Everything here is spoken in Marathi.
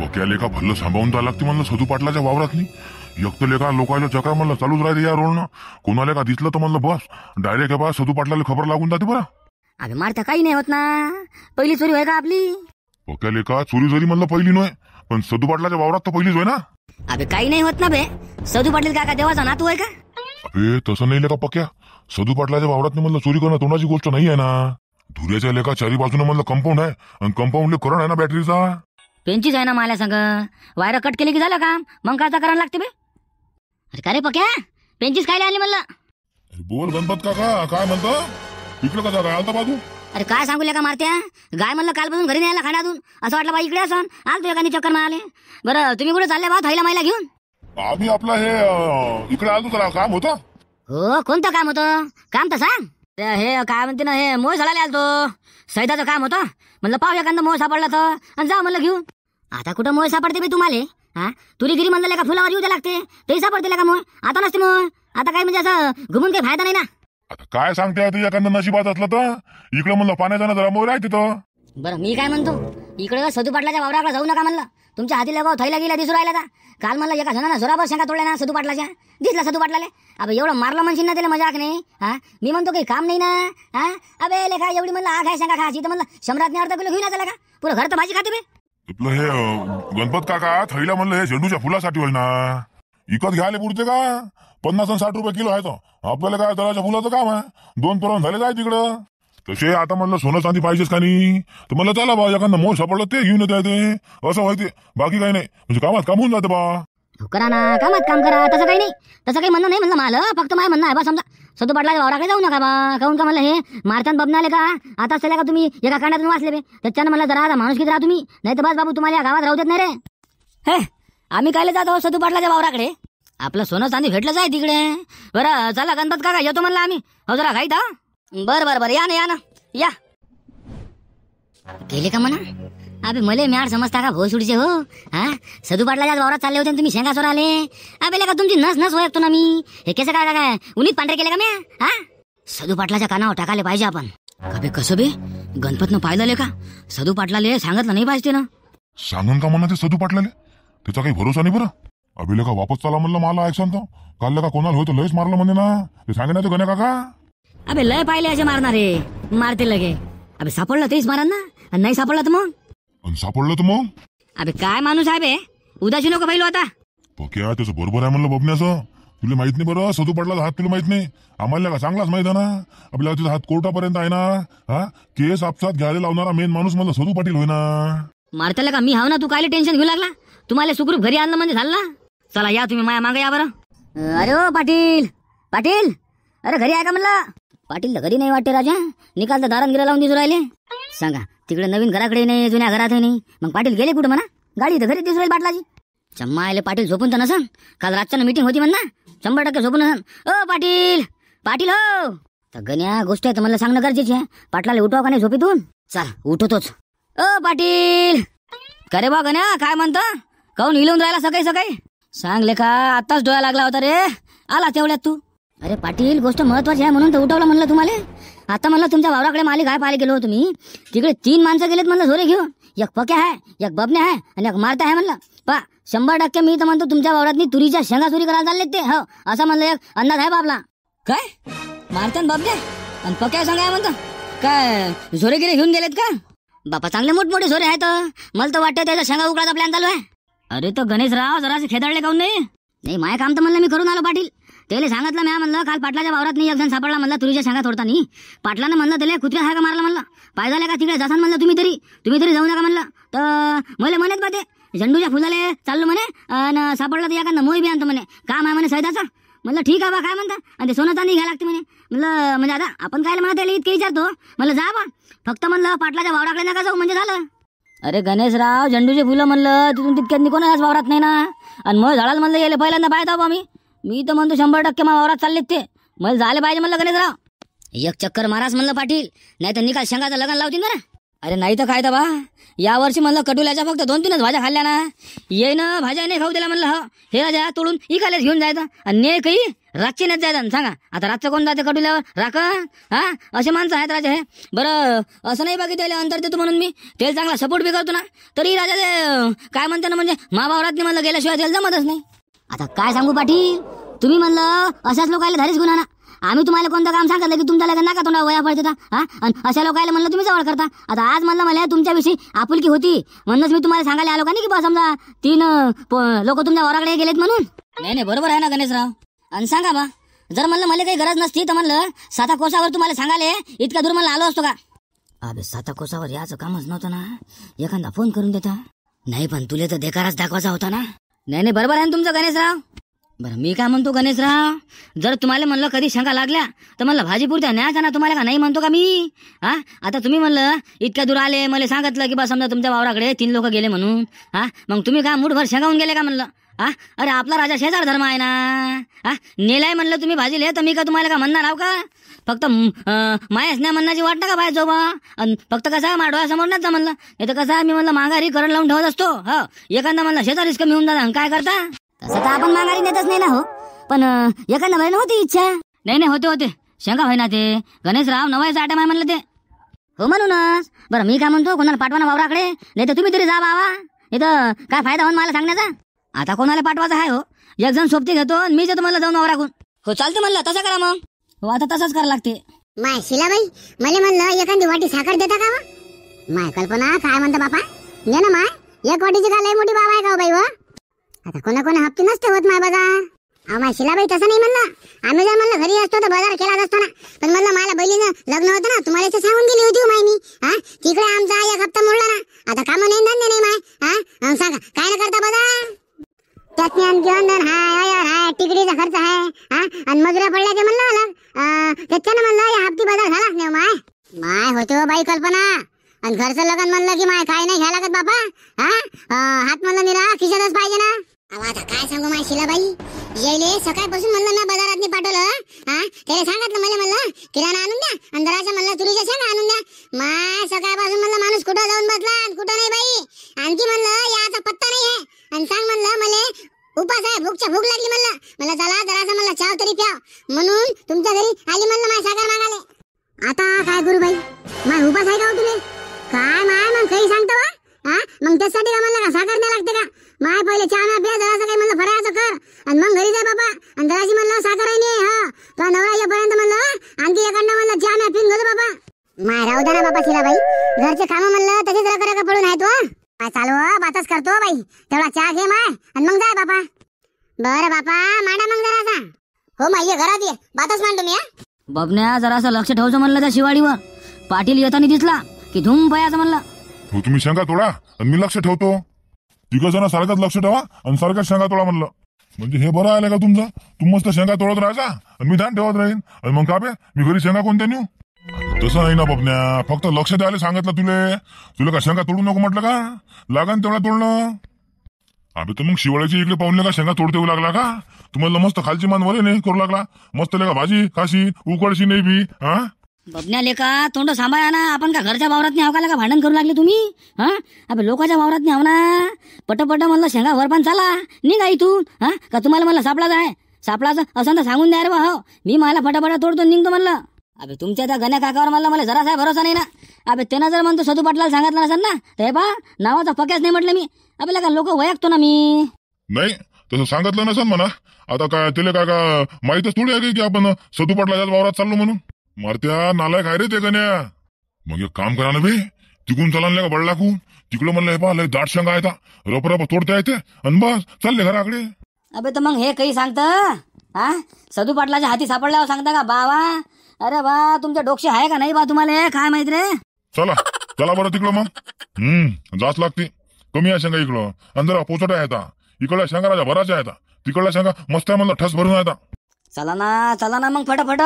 पक्या लेखा भल्लं सांभाळून जायला लागते म्हणलं सदू पाटलाच्या वावरात नाही. एक तर लेखा लोकांच्या चक्रा म्हणलं चालूच राहते या रोडनं. कोणाला का दिसलं तर म्हणलं बस डायरेक्ट बा सदू पाटलाला खबर लागून जाते बरं. अबे मारता काही नाही होत ना. पहिली चोरी होय का आपली? पक्या लेखा चोरी जरी म्हणलं पहिली नव्हे पण सदू पाटलाच्या वावरात तर पहिलीच होय ना. अबे काही नाही होत ना बे. सदू पाटील का देवाचा नातू आहे का? अबे तसं नाही लेखा पक्या. सदू पाटलाच्या वावरात म्हणलं चोरी करणं तोंडाची गोष्ट नाही आहे ना. धुऱ्याच्या लेखा चारी बाजूने म्हणलं कंपाऊंड आहे आणि कंपाऊंडले करण आहे ना बॅटरीचा. पेंचीच आहे ना माल्या संग. वायर कट केली की झालं काम. मग काय करायला लागते बे? अरे का रे पक्या पेंचीस खायला आली म्हणलं. बोल गणपत काका काय म्हणतो. इकडं कसा काय आलता बाजू. अरे काय सांगू का मारत्या. गाय म्हणलं कालपासून घरी नाही आला खाण्यातून. असं वाटलं बा इकडे असन आल तू एखादी चक्कर मारले. बरं तुम्ही कुठे चालले बा थैला मैला घेऊन? आम्ही आपला हे इकडे आलो जरा काम होतं. हो कोणतं काम होतं? काम तर सांग. हे काय म्हणते ना हे मोह झाडाला आलतो. सैदाचं काम होतं. म्हणलं पाव एखादं मोह सापडला तर आणि जा म्हणलं घेऊन. आता कुठं मोह सापडते बे तुम्हाला? हा तुरीगिरी म्हणलं का फुलावर येऊ द्या लागते तेही सापडते का मोह? आता नसते मोह. आता काय म्हणजे असं घुमून काही फायदा नाही ना. आता काय सांगते तू एखादं नशिबात असलं तर इकडे म्हणलं पाण्याचा जरा मोर आहे तिथं. बरं मी काय म्हणतो इकडे सदू पाटलाच्या वावराकडे जाऊ नका म्हणलं. तुमच्या हाती लगाव थैला गेला दिसू राहिला का? काल म्हणलं एका जणांना जोराबर शेंगा तोडल्या ना सदू पाटलाच्या. दिसला सदू पाटलाले. अबे एवढं मारलं म्हणशील ना त्याला मजाक नाही. हा मी म्हणतो काही काम नाही ना. हा अबे लेखा एवढी म्हणलं आग आहे शेंगा खायची तर म्हणलं 100 अर्धा किलो घेऊन आला का? पुरं घर तर भाजी खाते बे. आपलं हे गणपत काका थैला म्हणलं हे झेंडूच्या फुलासाठी होय ना. इकत घ्यायला पुरते का? 50 आणि 60 रुपये किलो आहे तो. आपल्याला काय तळाच्या फुलाचं काम आहे. 2 तोरण झाले जाय तिकडं. तसे आता म्हणलं सोनं चांदी पाहिजेच का नाही तर म्हणलं चला बा एखादं मोह सापडलं ते घेऊन येते ते असं व्हायचे. बाकी काही नाही म्हणजे कामात काम होऊन जाते बा. करा ना कामात काम करा. तसं काही नाही. तसं काही म्हणणं नाही म्हणलं मला. फक्त माय म्हणणं आहे बा समजा सदू पाटलाच्या वावराकडे जाऊ नका बा. काहून का म्हणलं हे मारतान बबनाले का आता असल्या का तुम्ही एका कांडातून वाचले बे. त्याच्यानं मला जरा माणूस किती राहा तुम्ही. नाही तर बस बाबू तुम्हाला या गावात राहू देत नाही रे. हे आम्ही कायले जातो सदू पाटलाच्या वावराकडे. आपलं सोनं चांदी भेटलं जाय तिकडे. बरं चला गणपत काका येतो म्हणलं आम्ही. हो जरा घाईत हा. बरं या ना या गेले का म्हणा. अबे मले म्याड समजता का भोसुडीचे हो. हा सदू पाटलाच्या वावरात चालले होते तुम्ही शेंगा चोराले. अबे का तुमची नस नस ओळखतो ना मी. हे केस काय उन्हीत पांढरे केले का मी? हा सदू पाटलाच्या कानावर टाकायला पाहिजे आपण. अबे कसं बे गणपतनं पाहिलं का? सदू पाटलाले सांगितलं नाही पाहिजे ना. सांगून का म्हणा ते सदू पाटलाले. त्याचा काही भरोसा नाही बरं. अभिले का वापस चला म्हणलं मला ऐकसान तो काल का कोणाला होतं लयच मारलं म्हणे ना. ते सांगे ना ते गण्या काका. अबे लय पाहिले असे मारणारे मारते लगे. अबे सापडलं तेच मारा ना. आणि नाही सापडलं तर मग सापडलं तर मग. अबे काय माणूस आहे बे. उदासी नको पाहिलो आता. पक्या त्याचं बरोबर आहे म्हणलं बबण्याचं. तुला माहित नाही बरं सदू पाटलाचा हात तुला माहित नाही. आम्हाला का चांगलाच माहित आहे ना. आपल्याला तिचा हात कोर्टापर्यंत आहे ना. हा केस आपसात घ्यायला लावणारा मेन माणूस म्हणलं सदू पाटील होय ना. मारताला का मी हाव ना. तू काय टेन्शन घेऊ लागला. तुम्हाला सुखरूप घरी आणलं म्हणजे झालं ना. चला या तुम्ही माया मागे या बरं. अरे ओ पाटील पाटील अरे घरी आहे का म्हणलं. पाटील तर घरी नाही वाटते राजा. निकाल तर दारात गिरा लावून दिसू राहिले. सांगा तिकडे नवीन घराकडे नाही जुन्या घरातही नाही. मग पाटील गेले कुठं म्हणा. गाडी तर घरी दिसू राहील पाटलाची. चम्मायले पाटील झोपून तर नसन. काल रातच्या मीटिंग होती म्हणा. 100% झोपून नसन. ओ पाटील पाटील हो तर गण्या गोष्ट आहे तर मला सांगणं गरजेची आहे. पाटलाला उठवा का नाही झोपेतून. चला उठवतोच. ओ पाटील करे बा गण्या काय म्हणता. काहून हिलवून राहिला सकाळी सकाळी. सांग लेका आताच डोळा लागला होता रे. आला तेवढ्यात तू. अरे पाटील गोष्ट महत्वाची आहे म्हणून तर उठवलं म्हणलं तुम्हाला. आता म्हणलं तुमच्या वावराकडे माली काय पाहायला गेलो तुम्ही. तिकडे 3 माणसं गेलेत म्हणलं झोरे घेऊन. एक पक्या आहे एक बबने आहे आणि एक मारता आहे म्हणलं. 100% मी तर म्हणतो तुमच्या वावरात तुरीच्या शेंगा चोरी करायला चाललेत ते. हो असं म्हणलं एक अंदाज आहे बाबला. काय मारता बबने आणि पक्या सांगा आहे म्हणतो. काय झोरे गिरे घेऊन गेलेत का? बापा चांगले मोठमोठे झोरे आहेत. मला तर वाटतं त्याचा शेंगा उकडाचा प्लॅन चालू आहे. अरे तो गणेशराव जरासे खेदाडले काऊन नाही माय काम तर म्हणलं मी करून आलो पाटील. त्याला सांगितलं मी म्हणलं काल पाटलाच्या वावरात नाही एक जण सापडला म्हणलं तुरीच्या शेंगा तोडतानी. पाटलानं म्हणलं त्याला कुत्र्या आहे का मारला म्हणलं. पाय झाल्या का तिकडे जासान म्हणलं तुम्ही तरी जाऊ नका म्हणलं. तर मला म्हणत बा ते झेंडूच्या फुलाले चाललो म्हणे आणि सापडलं तर एखादं मोही बी आणतो म्हणे. काम आहे म्हणे सैदाचा. म्हणलं ठीक आहे बा काय म्हणता. आणि ते सोनं चांदी घ्यायला लागते म्हणे. म्हणलं म्हणजे आता आपण काय म्हणा त्याला इतके विचारतो. म्हणलं जा बा फक्त म्हणलं पाटलाच्या वावराकडे नका जाऊ म्हणजे झालं. अरे गणेशराव झेंडूचे फुलं म्हणलं तिथून तितक्यात कोणाच वावरात नाही ना. आणि मग झाडाला म्हणलं गेले पहिल्यांदा पाहता बा मी तर म्हणतो 100% मग वावरात चाललेत ते. मला झाले पाहिजे म्हणलं गणेशराव. एक चक्कर मारास म्हणलं पाटील. नाही तर निकाल शेंगाचं लग्न लावतील ना. अरे नाही तर काय तर बा यावर्षी म्हणलं कटुल्याच्या फक्त 2-3च भाज्या खाल्ल्या ना. ये ना भाज्या नाही खाऊ दिला म्हणलं. हे राजा तोडून इकालेच घेऊन जायचं आणि ने काही रातची नेत जायचं सांगा. आता रातचं कोण जाते कटुल्यावर राख? हा, असे माणसं आहेत राजा हे. बरं असं नाही बाकी त्याला अंतर देतो म्हणून मी त्याला चांगला सपोर्ट बी करतो ना, तरी राजा ते काय म्हणते ना, म्हणजे महाभारत म्हणलं गेल्याशिवाय त्याला जमतच नाही. आता काय सांगू पाटील, तुम्ही म्हणलं अशाच लोकायला धारीच गुन्हा ना. आम्ही तुम्हाला कोणतं काम सांगितलं की तुमच्या लगेच नाका तोंडा वया पडते. हा, आणि अशा लोकायला म्हणलं तुम्ही जवळ करता. आता आज म्हणलं मला तुमच्याविषयी आपुलकी होती म्हणूनच मी तुम्हाला सांगायला आलो का नाही की बा समजा 3 लोक तुमच्या वराकडे गेलेत म्हणून. नाही बरोबर आहे ना गणेशराव. आणि सांगा बा, जर म्हणलं मला काही गरज नसती तर म्हणलं 7 कोसावर तुम्हाला सांगाले इतक्या दूर मला आलो असतो का? अबे 7 कोसावर याचं कामच नव्हतं ना, एखादा फोन करून देता. नाही पण तुले तर देकाराच दाखवायचा होता ना. नाही बरोबर आहे ना तुमचं गणेशराव. बरं मी काय म्हणतो गणेशराव, जर तुम्हाला म्हणलं कधी शंका लागल्या तर म्हणलं भाजीपुरत्या न्यायचा ना तुम्हाला, का नाही म्हणतो का मी? हा, आता तुम्ही म्हणलं इतक्या दूर आले, मला सांगितलं की बा समजा तुमच्या वावराकडे 3 लोक गेले म्हणून. हा, मग तुम्ही काय मुठभर शेंगावून गेले का म्हणलं? हा, अरे आपला राजा शेजार धर्म आहे ना. हा, नेलाय म्हणलं तुम्ही भाजीले तर मी का तुम्हाला का म्हणणार आहो का? फक्त मायाच नाही म्हणण्याची वाट का बाय जोबा. फक्त कसं आहे माडोळ्यासमोर नाच जा म्हणलं. हे तर कसं आहे, मी म्हणलं माघारी करण लावून ठेवत असतो. हो, एखादा म्हणलं शेजारीच कमी होऊन जाता, काय करता? तसं तर आपण माघारी नेतच नाही ना. हो, पण एखादा वेळ नव्हती इच्छा. नाही होते शंका होईना ते गणेशराव, नवायचा आटम आहे म्हणलं ते. हो म्हणूनच. बरं मी काय म्हणतो, कोणाला पाठवा ना वावराकडे, नाही तर तुम्ही तरी जा बाबा. इथं काय फायदा होऊन मला सांगण्याचा? आता कोणाला पाठवायचं आहे? हो, एक जण सोबती घेतो आणि मी जातो म्हणलं जाऊन वावराकून. हो चालते म्हणलं, तसं करा मग. हो आता तसंच करावं लागते. माय शिलाबाई, मला म्हणलं एखादी वाटी साखर देता का? माय कल्पना काय म्हणता बापा, ने ना माय 1 वाटीची का लय मोठी बाबा आहे का बाई? व आता कोणा हप्ती नसते होत माय बघा. माय शिलाबाई तसं नाही म्हणलं. आम्ही जर म्हणलं घरी असतो तर बाजार केला असतो ना. पण म्हणलं मला बहिणीनं लग्न होतं ना, तुम्हाला इथे सांगून गेली होती माय मी. हा, तिकडे आमचा 1 हप्ता मोडला ना. आता काम नाही धंदे नाही माय. हा, सांगा काय ना करता बाजार? त्यातनी आणखी अंधन हाय, तिकडीचा खर्च आहे. हा, आणि मजुऱ्या पडल्याचे म्हणलं अलग. त्याच्यानं म्हणलं या हप्ती बाजार झालाच नाही माय होते हो बाई कल्पना. आणि घरचं लग्न म्हणलं की माय काय नाही घ्यायला लागत बापा. हा, हात म्हणलं निरा खिशातच पाहिजे ना. आता काय सांगू माय शिलाबाई, येले सकाळपासून म्हणलं ना बाजारात पाठवलं. हा, त्याला सांगितलं मला म्हणलं किराणा आणून द्या आणि जराशा म्हणलं तुरीच्या शेंगा आणून द्या. माय सकाळपासून म्हणलं माणूस कुठं जाऊन बसला कुठं नाही बाई. आणखी म्हणलं याचा पत्ता नाही आहे. आणि सांग म्हणलं मला उपास आहे, भूक लागली म्हणलं. मला चला जरासा म्हणलं चाव तरी प्याव म्हणून तुमच्या घरी आली म्हणलं माय साखर मागाले. आता काय करू बाई, माय उपास आहे का तुम्ही? काय माय मग काही सांगतो बा. हा, मग त्यासाठी का म्हणलं का साखर नाही लागते का? माय पहिले चहा प्या जरासं काही म्हणलं फराळाचं कर आणि मग घरी जाय बाबा. आणि जराशी म्हणलं साखर आहे नाही. हा, तो नवरा येईपर्यंत म्हणलं आणखी एखादा म्हणलं चहा म्या पिऊन घेतो बाबा. माय राहू दे ना बाबा शिलाबाई, घरचे काम म्हणलं तसेच रखरख पडून आहेत. काय चालू बातच करतो बाई, तेवढा चहा घे माय आणि मग जाय बापा. बरं बापा मांडा मग जरासा. हो माय ये घरात ये, बातच मांडतो मी. बबन्या जरासं लक्ष ठेवचं म्हणलं त्या शिवाडीवर. पाटील येताना दिसला की धूम पयाचं म्हणलं. हो तुम्ही शेंगा तोडा आणि मी लक्ष ठेवतो. 3 जण सारखंच लक्ष ठेवा आणि सारखंच शेंगा तोडा म्हणलं. म्हणजे हे बरं आलं का तुमचं? तुम्ही मस्त शेंगा तोडत राहायचा आणि मी ध्यान ठेवत राहीन. आणि मग का बे मी घरी शेंगा कोणत्या नेऊ? तसं नाही ना बबन्या, फक्त लक्ष द्यायला सांगितलं तुला का शेंगा तोडू नको म्हटलं का? लागन तेवढा तोडणं. अबे तर मग शिवाळ्याची इकडे पाहून का शेंगा तोडते लागला का? तुम्हाला मस्त खालची मान वरे नाही करू लागला. मस्त लेका भाजी काशी उकडशी नाही बी. हा, बबन्या लेका तोंड सांभाळा ना. आपण का घरच्या वावरात नाही हवं का भांडण करू लागले तुम्ही? हा, अबे लोकांच्या वावरात नाही हवं ना. पटपट म्हणलं शेंगा वरपान चाला निघा इथून. हा, का तुम्हाला म्हणलं सापळाच आहे? सापळाचं असं तर सांगून द्या रे बा. हो, मी मला फटाफट तोडतो निघतो म्हणलं. अबे तुमच्या त्या गण्या काकावर मला जरासा भरोसा नाही ना. अबे त्यानं जर म्हणतो सदू पाटलाला सांगितलं नसेल ना तर हे पा नावाचा फक्याच नाही म्हटलं मी. आपल्याला का लोक वयकतो ना मी. नाही तसं सांगितलं नसेल म्हणा. आता काय त्याला काय का माहीतच थोडी आहे की आपण सदू पाटलाच्या वावरात चाललो म्हणून. मारत्या नालायक आहे रे ते गण्या. मग एक काम करा ना बे, तिकडून चला का बडलाकून तिकडं म्हणलं हे पा लय दाट शेंगा आहे रप तोडता येते आणि बस चालले घराकडे. अबे तर मग हे काही सांगतं? हा, सदू पाटलाच्या हाती सापडल्यावर सांगता का बावा? अरे बा तुमच्या डोक्षे आहे का नाही बा तुम्हाला? काय माहित रे. चला बरं तिकडं मग. जाच लागते कमी आहे शेंगा इकडं. अंदर पोचट आहे आता. इकडल्या शेंगा राजा भराच्या आहेत, तिकडल्या शेंगा मस्त आहे म्हणलं ठस भरून आहेत. चला ना मग फटाफट.